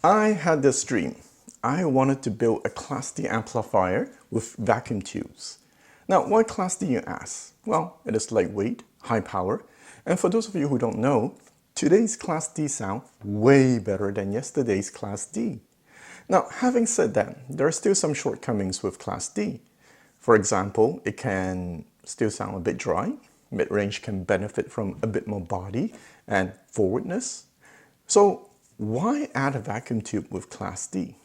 I had this dream. I wanted to build a Class D amplifier with vacuum tubes. Now, why Class D, you ask? Well, it is lightweight, high power, and for those of you who don't know, today's Class D sound way better than yesterday's Class D. Now, having said that, there are still some shortcomings with Class D. For example, it can still sound a bit dry. Mid-range can benefit from a bit more body and forwardness. So why add a vacuum tube with Class D?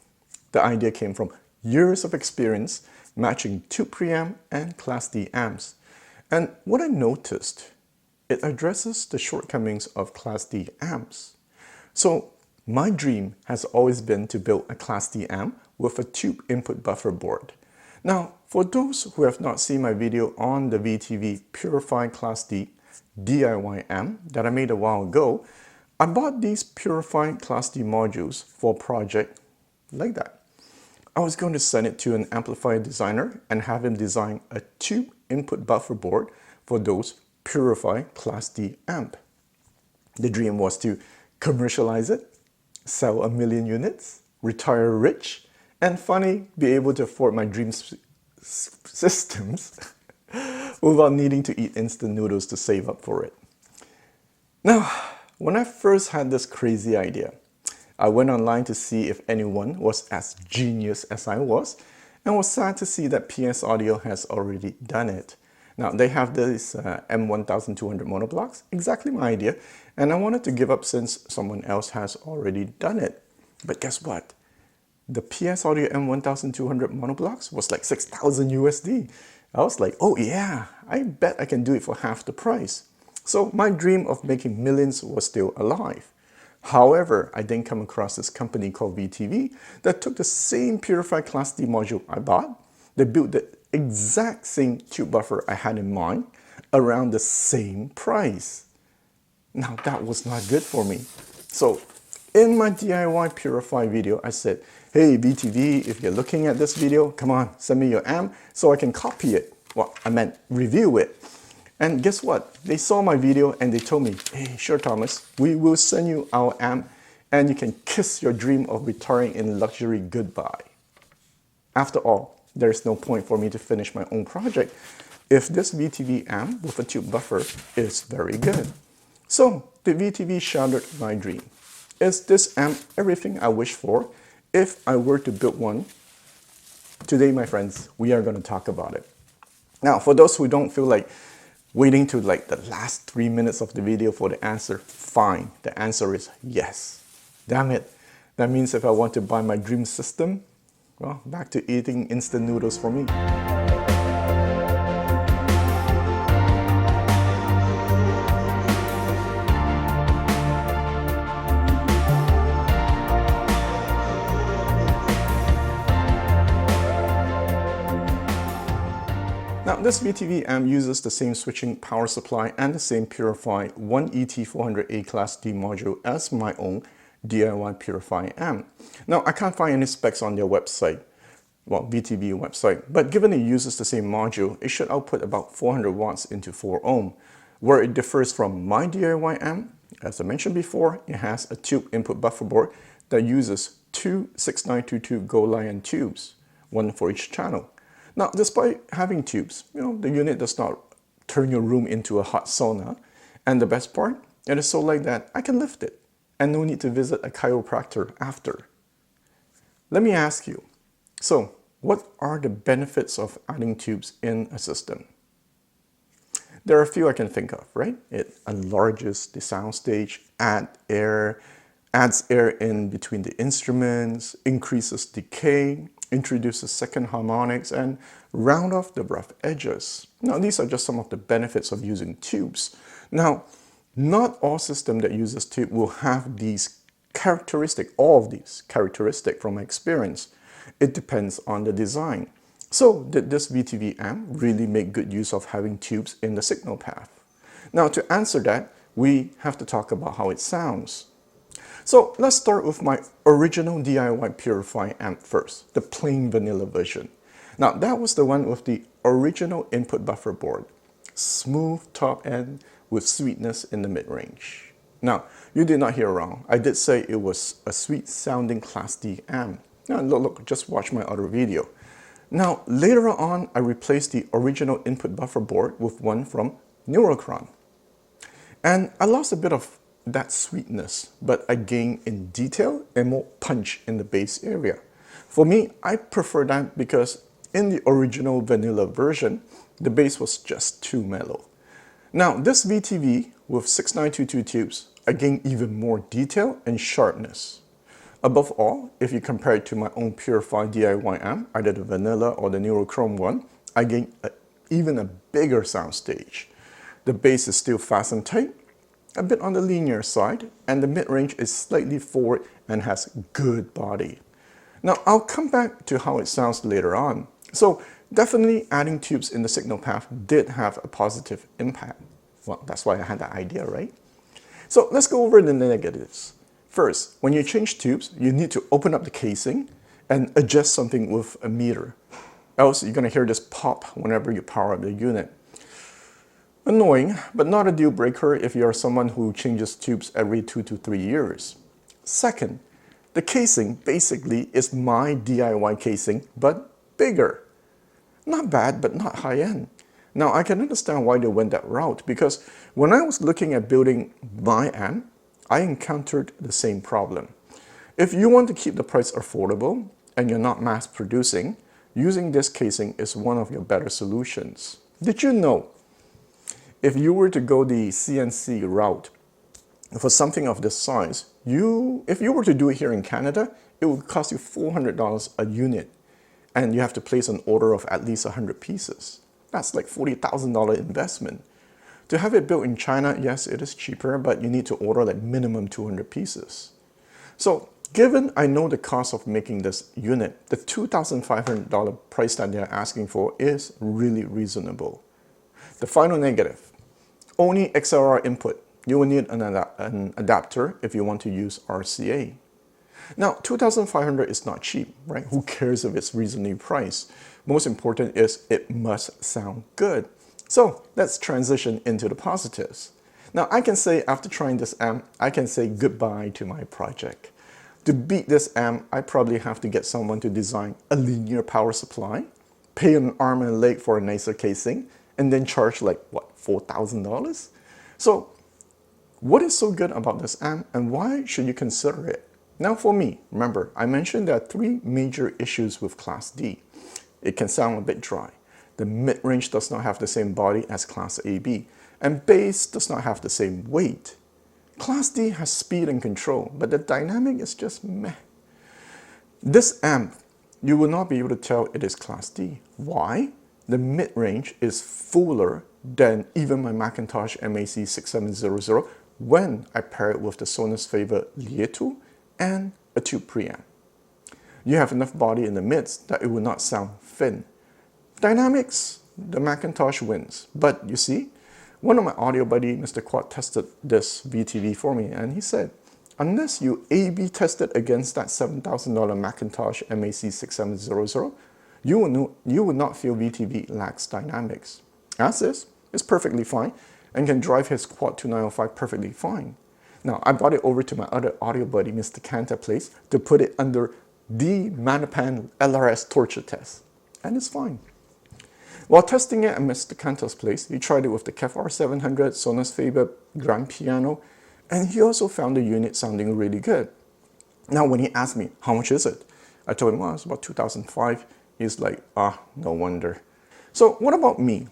The idea came from years of experience matching tube preamp and Class D amps. And what I noticed, it addresses the shortcomings of Class D amps. So my dream has always been to build a Class D amp with a tube input buffer board. Now, for those who have not seen my video on the VTV Purifi Class D DIY amp that I made a while ago, I bought these Purifi Class D modules for a project like that. I was going to send it to an amplifier designer and have him design a tube input buffer board for those Purifi Class D amp. The dream was to commercialize it, sell 1 million units, retire rich, and finally be able to afford my dream systems without needing to eat instant noodles to save up for it. Now, when I first had this crazy idea, I went online to see if anyone was as genius as I was, and was sad to see that PS Audio has already done it. Now, they have this M1200 monoblocks, exactly my idea, and I wanted to give up since someone else has already done it. But guess what? The PS Audio M1200 monoblocks was like 6,000 USD. I was like, oh yeah, I bet I can do it for half the price. So my dream of making millions was still alive. However, I then come across this company called VTV that took the same Purifi Class D module I bought. They built the exact same tube buffer I had in mind around the same price. Now that was not good for me. So in my DIY Purifi video, I said, hey VTV, if you're looking at this video, come on, send me your amp so I can copy it. Well, I meant review it. And guess what? They saw my video and they told me, hey, sure Thomas, we will send you our amp and you can kiss your dream of retiring in luxury goodbye. After all, there's no point for me to finish my own project if this VTV amp with a tube buffer is very good. So the VTV shattered my dream. Is this amp everything I wish for? If I were to build one, today, my friends, we are going to talk about it. Now, for those who don't feel like waiting to like the last 3 minutes of the video for the answer, fine. The answer is yes. Damn it. That means if I want to buy my dream system, well, back to eating instant noodles for me. Now, this VTV amp uses the same switching power supply and the same Purifi 1ET400A Class D module as my own DIY Purifi amp. Now, I can't find any specs on their website, well, VTV website, but given it uses the same module, it should output about 400 watts into 4 ohm. Where it differs from my DIY amp, as I mentioned before, it has a tube input buffer board that uses 2 6922 Gold Lion tubes, one for each channel. Now, despite having tubes, the unit does not turn your room into a hot sauna. And the best part, it is so light that I can lift it and no need to visit a chiropractor after. Let me ask you, so what are the benefits of adding tubes in a system? There are a few I can think of, right? It enlarges the soundstage, adds air in between the instruments, increases decay, introduces second harmonics, and round off the rough edges. Now, these are just some of the benefits of using tubes. Now, not all systems that uses tube will have these characteristics, all of these characteristics from my experience. It depends on the design. So, did this VTV amp really make good use of having tubes in the signal path? Now, to answer that, we have to talk about how it sounds. So let's start with my original DIY Purifi amp first, the plain vanilla version. Now that was the one with the original input buffer board. Smooth top end with sweetness in the mid-range. Now, you did not hear wrong. I did say it was a sweet sounding Class D amp. Now look, just watch my other video. Now, later on, I replaced the original input buffer board with one from Neurochron. And I lost a bit of that sweetness, but I gained in detail and more punch in the bass area. For me, I prefer that because in the original vanilla version, the bass was just too mellow. Now, this VTV with 6922 tubes, I gained even more detail and sharpness. Above all, if you compare it to my own Purifi DIY amp, either the vanilla or the Neurochron one, I gained even a bigger soundstage. The bass is still fast and tight, a bit on the linear side, and the mid-range is slightly forward and has good body. Now, I'll come back to how it sounds later on. So definitely adding tubes in the signal path did have a positive impact. Well, that's why I had that idea, right? So let's go over the negatives. First, when you change tubes, you need to open up the casing and adjust something with a meter. Else you're going to hear this pop whenever you power up the unit. Annoying, but not a deal breaker if you are someone who changes tubes every 2 to 3 years. Second, the casing basically is my DIY casing, but bigger. Not bad, but not high-end. Now, I can understand why they went that route, because when I was looking at building my amp, I encountered the same problem. If you want to keep the price affordable and you're not mass producing, using this casing is one of your better solutions. Did you know, if you were to go the CNC route for something of this size, if you were to do it here in Canada, it would cost you $400 a unit, and you have to place an order of at least 100 pieces. That's like $40,000 investment. To have it built in China, yes, it is cheaper, but you need to order like minimum 200 pieces. So given I know the cost of making this unit, the $2,500 price that they're asking for is really reasonable. The final negative, only XLR input. You will need an adapter if you want to use RCA. Now, $2,500 is not cheap, right? Who cares if it's reasonably priced? Most important is it must sound good. So let's transition into the positives. Now, I can say after trying this amp, I can say goodbye to my project. To beat this amp, I probably have to get someone to design a linear power supply, pay an arm and a leg for a nicer casing, and then charge like, what, $4,000? So what is so good about this amp and why should you consider it? Now for me, remember, I mentioned there are 3 major issues with Class D. It can sound a bit dry. The mid-range does not have the same body as Class AB, and bass does not have the same weight. Class D has speed and control, but the dynamic is just meh. This amp, you will not be able to tell it is Class D. Why? The mid-range is fuller than even my Mcintosh MAC6700 when I pair it with the Sonus Faber Liuto and a tube preamp. You have enough body in the mids that it will not sound thin. Dynamics, the Mcintosh wins. But you see, one of my audio buddy, Mr. Quad, tested this VTV for me, and he said, unless you A/B test it against that $7,000 Mcintosh MAC6700, you will not feel VTV lacks dynamics. As is, it's perfectly fine and can drive his Quad 2905 perfectly fine. Now, I brought it over to my other audio buddy, Mr. Kanta place, to put it under the Manapan LRS torture test, and it's fine. While testing it at Mr. Kanta's place, he tried it with the Kef R700, Sonus Faber grand piano, and he also found the unit sounding really good. Now, when he asked me, how much is it? I told him, well, it's about $2,500. He's like, no wonder. So what about me?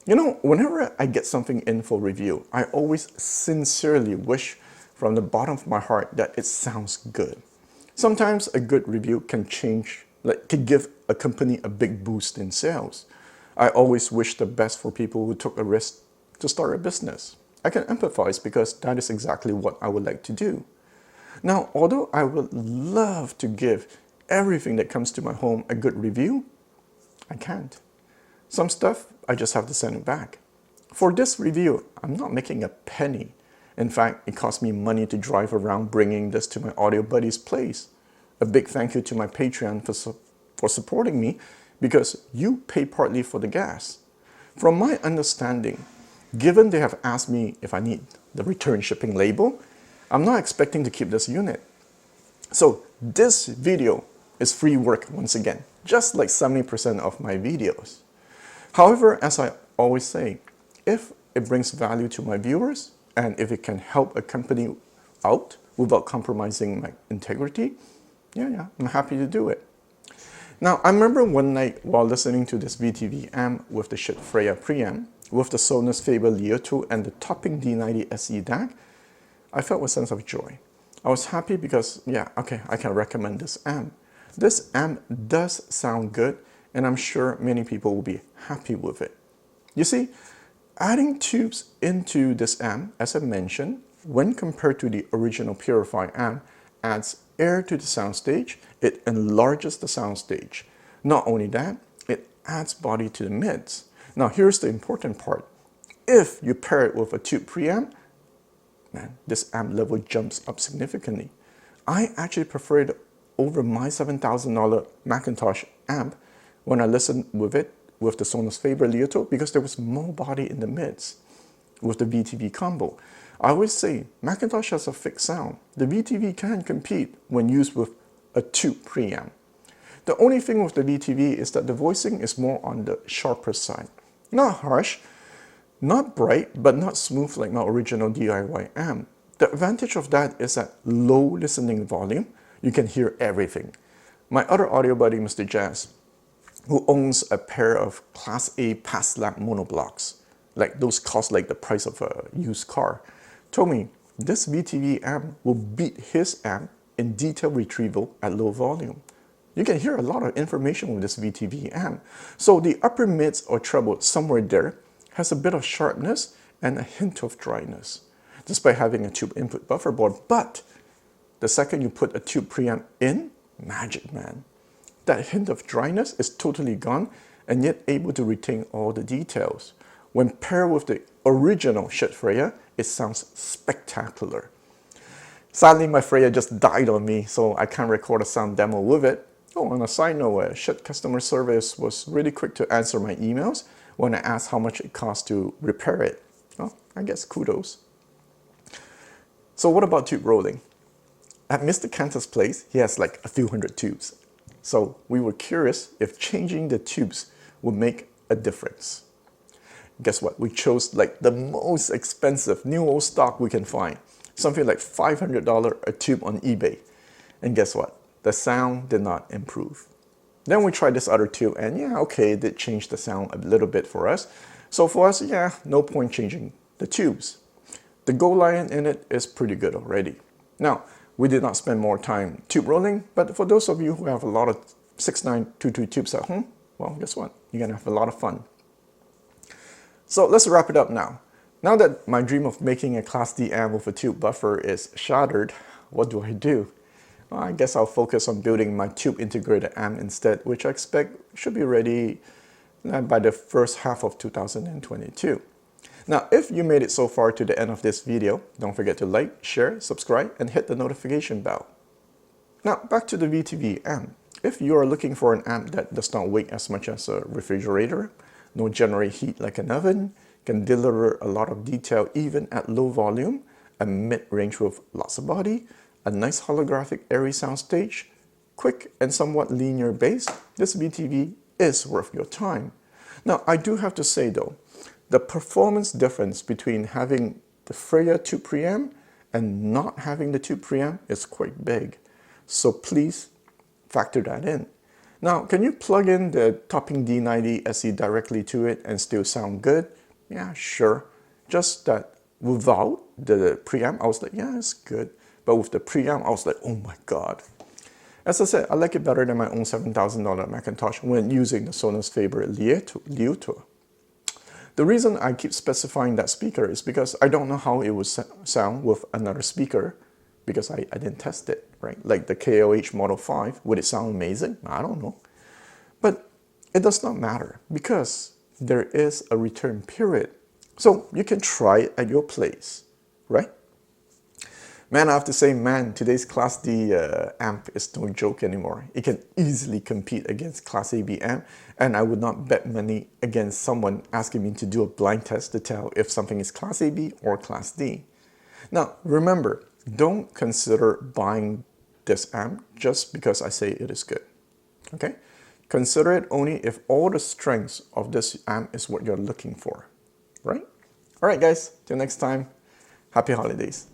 You know, whenever I get something in for review, I always sincerely wish from the bottom of my heart that it sounds good. Sometimes a good review can give a company a big boost in sales. I always wish the best for people who took a risk to start a business. I can empathize because that is exactly what I would like to do. Now, although I would love to give everything that comes to my home a good review, I can't. Some stuff, I just have to send it back. For this review, I'm not making a penny. In fact, it cost me money to drive around bringing this to my audio buddy's place. A big thank you to my Patreon for supporting me because you pay partly for the gas. From my understanding, given they have asked me if I need the return shipping label, I'm not expecting to keep this unit. So this video is free work once again, just like 70% of my videos. However, as I always say, if it brings value to my viewers and if it can help a company out without compromising my integrity, yeah, I'm happy to do it. Now, I remember one night while listening to this VTV amp with the Schitt Freya preamp, with the Sonus Faber Liuto and the topping D90 SE DAC, I felt a sense of joy. I was happy because, yeah, okay, I can recommend this amp. This amp does sound good, and I'm sure many people will be happy with it. You see, adding tubes into this amp, as I mentioned, when compared to the original Purify amp, adds air to the soundstage, it enlarges the soundstage. Not only that, it adds body to the mids. Now here's the important part. If you pair it with a tube preamp, man, this amp level jumps up significantly. I actually prefer it over my $7,000 Mcintosh amp when I listened with it with the Sonus Faber Liuto because there was more body in the mids with the VTV combo. I always say Mcintosh has a fixed sound. The VTV can compete when used with a tube preamp. The only thing with the VTV is that the voicing is more on the sharper side. Not harsh, not bright, but not smooth like my original DIY amp. The advantage of that is at low listening volume, you can hear everything. My other audio buddy, Mr. Jazz, who owns a pair of Class A pass lamp monoblocks, like those cost like the price of a used car, told me this VTV amp will beat his amp in detail retrieval at low volume. You can hear a lot of information with this VTV amp. So the upper mids or treble somewhere there has a bit of sharpness and a hint of dryness, despite having a tube input buffer board. But the second you put a tube preamp in, magic, man. That hint of dryness is totally gone and yet able to retain all the details. When paired with the original Schitt Freya, it sounds spectacular. Sadly, my Freya just died on me, so I can't record a sound demo with it. Oh, on a side note, Schitt customer service was really quick to answer my emails when I asked how much it cost to repair it. Well, I guess kudos. So what about tube rolling? At Mr. Kanta's place, he has like a few hundred tubes. So we were curious if changing the tubes would make a difference. Guess what? We chose like the most expensive new old stock we can find. Something like $500 a tube on eBay. And guess what? The sound did not improve. Then we tried this other tube and yeah, okay, it did change the sound a little bit for us. So for us, yeah, no point changing the tubes. The Go Lion in it is pretty good already. Now, we did not spend more time tube rolling, but for those of you who have a lot of 6922 tubes at home, well, guess what? You're gonna have a lot of fun. So let's wrap it up now. Now that my dream of making a Class D amp with a tube buffer is shattered, what do I do? Well, I guess I'll focus on building my tube integrated amp instead, which I expect should be ready by the first half of 2022. Now, if you made it so far to the end of this video, don't forget to like, share, subscribe, and hit the notification bell. Now, back to the VTV amp. If you are looking for an amp that does not weigh as much as a refrigerator, no generate heat like an oven, can deliver a lot of detail even at low volume, a mid-range with lots of body, a nice holographic airy soundstage, quick and somewhat linear bass, this VTV is worth your time. Now, I do have to say though, the performance difference between having the Freya tube preamp and not having the tube preamp is quite big. So please factor that in. Now, can you plug in the topping D90 SE directly to it and still sound good? Yeah, sure. Just that without the preamp, I was like, yeah, it's good. But with the preamp, I was like, oh my God. As I said, I like it better than my own $7,000 Mcintosh when using the Sonus Faber Liuto. The reason I keep specifying that speaker is because I don't know how it would sound with another speaker because I didn't test it, right? Like the KOH Model 5, would it sound amazing? I don't know. But it does not matter because there is a return period. So you can try it at your place, right? Man, I have to say, man, today's Class D amp is no joke anymore. It can easily compete against Class AB amp, and I would not bet money against someone asking me to do a blind test to tell if something is Class AB or Class D. Now, remember, don't consider buying this amp just because I say it is good, okay? Consider it only if all the strengths of this amp is what you're looking for, right? All right, guys, till next time, happy holidays.